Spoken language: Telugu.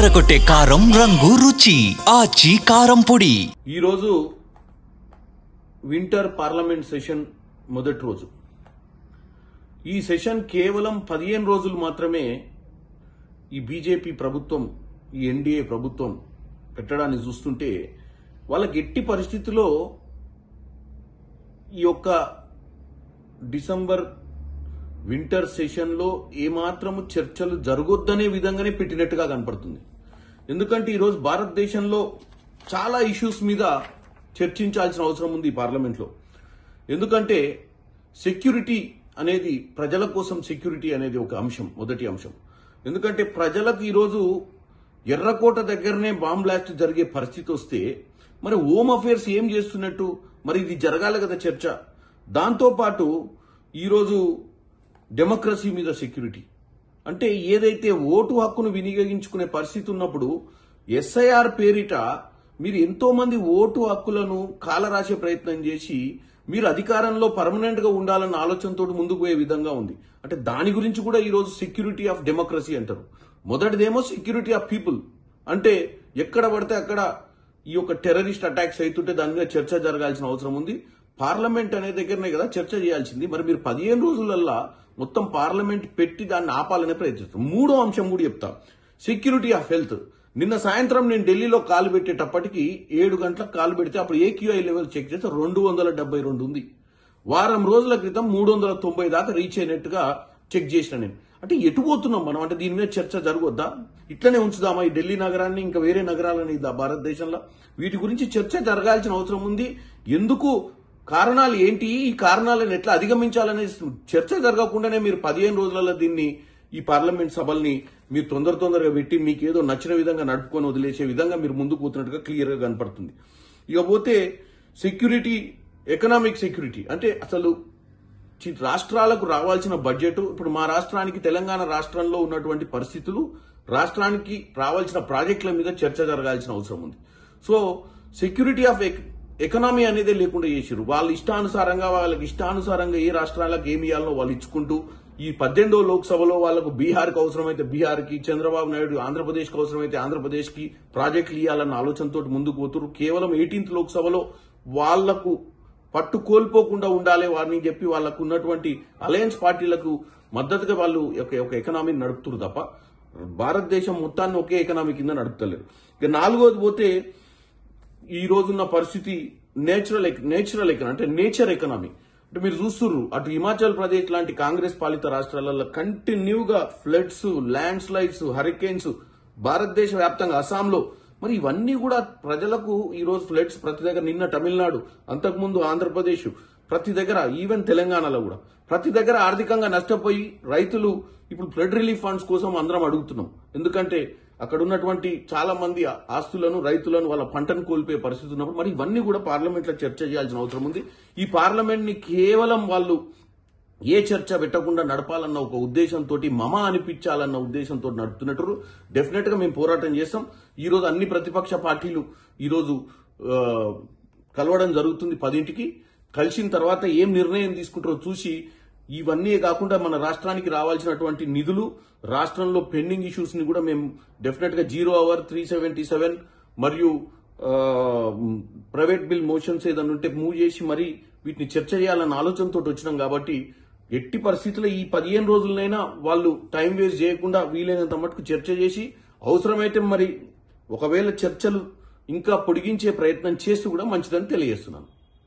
అదరగొట్టే కారం రంగు రుచి ఆచి కారం పొడి. ఈ రోజు వింటర్ పార్లమెంట్ సెషన్ మొదటి రోజు. ఈ సెషన్ కేవలం 15 రోజులు మాత్రమే ఈ బీజేపీ ప్రభుత్వం, ఈ ఎన్డీఏ ప్రభుత్వం పెట్టడాన్ని చూస్తుంటే వాళ్ళకి ఎట్టి పరిస్థితుల్లో ఈ యొక్క డిసెంబర్ వింటర్ సెషన్లో ఏమాత్రము చర్చలు జరగొద్దనే విధంగానే పెట్టినట్టుగా కనపడుతుంది. ఎందుకంటే ఈరోజు భారతదేశంలో చాలా ఇష్యూస్ మీద చర్చించాల్సిన అవసరం ఉంది ఈ పార్లమెంట్లో. ఎందుకంటే సెక్యూరిటీ అనేది, ప్రజల కోసం సెక్యూరిటీ అనేది ఒక అంశం, మొదటి అంశం. ఎందుకంటే ప్రజలకు ఈరోజు ఎర్రకోట దగ్గరనే బాంబ్ బ్లాస్ట్ జరిగే పరిస్థితి వస్తే మరి హోమ్ అఫేర్స్ ఏం చేస్తున్నట్టు? మరి ఇది జరగాలి కదా చర్చ. దాంతోపాటు ఈరోజు డెమోక్రసీ మీద సెక్యూరిటీ అంటే ఏదైతే ఓటు హక్కును వినియోగించుకునే పరిస్థితి ఉన్నప్పుడు ఎస్ఐఆర్ పేరిట మీరు ఎంతో మంది ఓటు హక్కులను కాలరాసే ప్రయత్నం చేసి మీరు అధికారంలో పర్మనెంట్ గా ఉండాలన్న ఆలోచనతో ముందుకు పోయే విధంగా ఉంది. అంటే దాని గురించి కూడా ఈరోజు సెక్యూరిటీ ఆఫ్ డెమోక్రసీ అంటారు. మొదటిదేమో సెక్యూరిటీ ఆఫ్ పీపుల్, అంటే ఎక్కడ పడితే అక్కడ ఈ యొక్క టెర్రరిస్ట్ అటాక్స్ అవుతుంటే దాని మీద చర్చ జరగాల్సిన అవసరం ఉంది. పార్లమెంట్ అనే దగ్గరనే కదా చర్చ చేయాల్సింది. మరి మీరు 15 రోజులల్లా మొత్తం పార్లమెంట్ పెట్టి దాన్ని ఆపాలనే ప్రయత్నిస్తారు. మూడో అంశం కూడా చెప్తా, సెక్యూరిటీ ఆఫ్ హెల్త్. నిన్న సాయంత్రం నేను ఢిల్లీలో కాలు పెట్టేటప్పటికి 7 గంటలకు కాలు పెడితే అప్పుడు ఏక్యూఐ లెవెల్ చెక్ చేస్తే 272 ఉంది. వారం రోజుల క్రితం 390 దాకా రీచ్ అయినట్టుగా చెక్ చేసిన నేను. అంటే ఎటు పోతున్నాం మనం? అంటే దీని మీద చర్చ జరగొద్దా? ఇట్లనే ఉంచుదామా ఈ ఢిల్లీ నగరాన్ని, ఇంకా వేరే నగరాలని భారతదేశంలో? వీటి గురించి చర్చ జరగాల్సిన అవసరం ఉంది. ఎందుకు, కారణాలు ఏంటి, ఈ కారణాలను ఎట్లా అధిగమించాలనే చర్చ జరగకుండానే మీరు 15 రోజులలో దీన్ని, ఈ పార్లమెంట్ సభల్ని మీరు తొందరగా పెట్టి మీకు ఏదో నచ్చిన విధంగా నడుపుకొని వదిలేసే విధంగా మీరు ముందుకు పోతున్నట్టుగా క్లియర్ గా కనపడుతుంది. ఇకపోతే సెక్యూరిటీ, ఎకనామిక్ సెక్యూరిటీ అంటే అసలు రాష్ట్రాలకు రావాల్సిన బడ్జెట్, ఇప్పుడు మా రాష్ట్రానికి, తెలంగాణ రాష్ట్రంలో ఉన్నటువంటి పరిస్థితులు, రాష్ట్రానికి రావాల్సిన ప్రాజెక్టుల మీద చర్చ జరగాల్సిన అవసరం ఉంది. సో సెక్యూరిటీ ఆఫ్ ఎకనామీ అనేది లేకుండా చేసారు. వాళ్ళ ఇష్టానుసారంగా, వాళ్ళకి ఇష్టానుసారంగా ఏ రాష్ట్రాలకు ఏమి ఇవ్వాలనో వాళ్ళు ఇచ్చుకుంటూ, ఈ 18వ లోక్సభలో వాళ్ళకు బీహార్కి అవసరమైతే బీహార్కి, చంద్రబాబు నాయుడు ఆంధ్రప్రదేశ్కి అవసరమైతే ఆంధ్రప్రదేశ్కి ప్రాజెక్టులు ఇవ్వాలన్న ఆలోచనతో ముందుకు పోతున్నారు. కేవలం 18th లోక్సభలో వాళ్లకు పట్టు కోల్పోకుండా ఉండాలి వారిని చెప్పి వాళ్ళకు ఉన్నటువంటి అలయన్స్ పార్టీలకు మద్దతుగా వాళ్ళు ఒక ఎకనామీని నడుపుతున్నారు తప్ప భారతదేశం మొత్తాన్ని ఒకే ఎకనామీ కింద నడుపుతలేరు. ఇక నాలుగోది పోతే ఈ రోజున్న పరిస్థితి నేచురల్ ఎకనామీ, అంటే నేచర్ ఎకనామీ. అంటే మీరు చూస్తున్నారు అటు హిమాచల్ ప్రదేశ్ లాంటి కాంగ్రెస్ పాలిత రాష్ట్రాలలో కంటిన్యూగా ఫ్లడ్స్, ల్యాండ్ స్లైడ్స్, హరికేన్స్, భారతదేశ వ్యాప్తంగా అస్సాంలో. మరి ఇవన్నీ కూడా ప్రజలకు ఈ రోజు ఫ్లడ్స్ ప్రతి దగ్గర, నిన్న తమిళనాడు, అంతకుముందు ఆంధ్రప్రదేశ్, ప్రతి దగ్గర, ఈవెన్ తెలంగాణలో కూడా ప్రతి దగ్గర ఆర్థికంగా నష్టపోయి రైతులు ఇప్పుడు ఫ్లడ్ రిలీఫ్ ఫండ్స్ కోసం అందరం అడుగుతున్నాం. ఎందుకంటే అక్కడ ఉన్నటువంటి చాలా మంది ఆస్తులను, రైతులను, వాళ్ళ పంటను కోల్పోయే పరిస్థితి ఉన్నప్పుడు మరి ఇవన్నీ కూడా పార్లమెంట్ లో చర్చ చేయాల్సిన అవసరం ఉంది. ఈ పార్లమెంట్ ని కేవలం వాళ్ళు ఏ చర్చ పెట్టకుండా నడపాలన్న ఒక ఉద్దేశంతో, మమ అనిపించాలన్న ఉద్దేశంతో నడుపుతున్నట్టు. డెఫినెట్ గా మేము పోరాటం చేస్తాం. ఈ రోజు అన్ని ప్రతిపక్ష పార్టీలు ఈ రోజు కలవడం జరుగుతుంది 10ంటికి. కలిసిన తర్వాత ఏం నిర్ణయం తీసుకుంటారో చూసి, ఇవన్నీ కాకుండా మన రాష్ట్రానికి రావాల్సినటువంటి నిధులు, రాష్ట్రంలో పెండింగ్ ఇష్యూస్ ని కూడా మేము డెఫినెట్ గా 0 అవర్ 377 మరియు ప్రైవేట్ బిల్ మోషన్స్ ఏదైనా ఉంటే మూవ్ చేసి మరి వీటిని చర్చ చేయాలన్న ఆలోచనతో వచ్చినాం. కాబట్టి ఎట్టి పరిస్థితుల్లో ఈ 15 రోజులనైనా వాళ్ళు టైం వేస్ట్ చేయకుండా వీలైనంత మటుకు చర్చ చేసి, అవసరమైతే మరి ఒకవేళ చర్చలు ఇంకా పొడిగించే ప్రయత్నం చేస్తూ కూడా మంచిదని తెలియజేస్తున్నాను.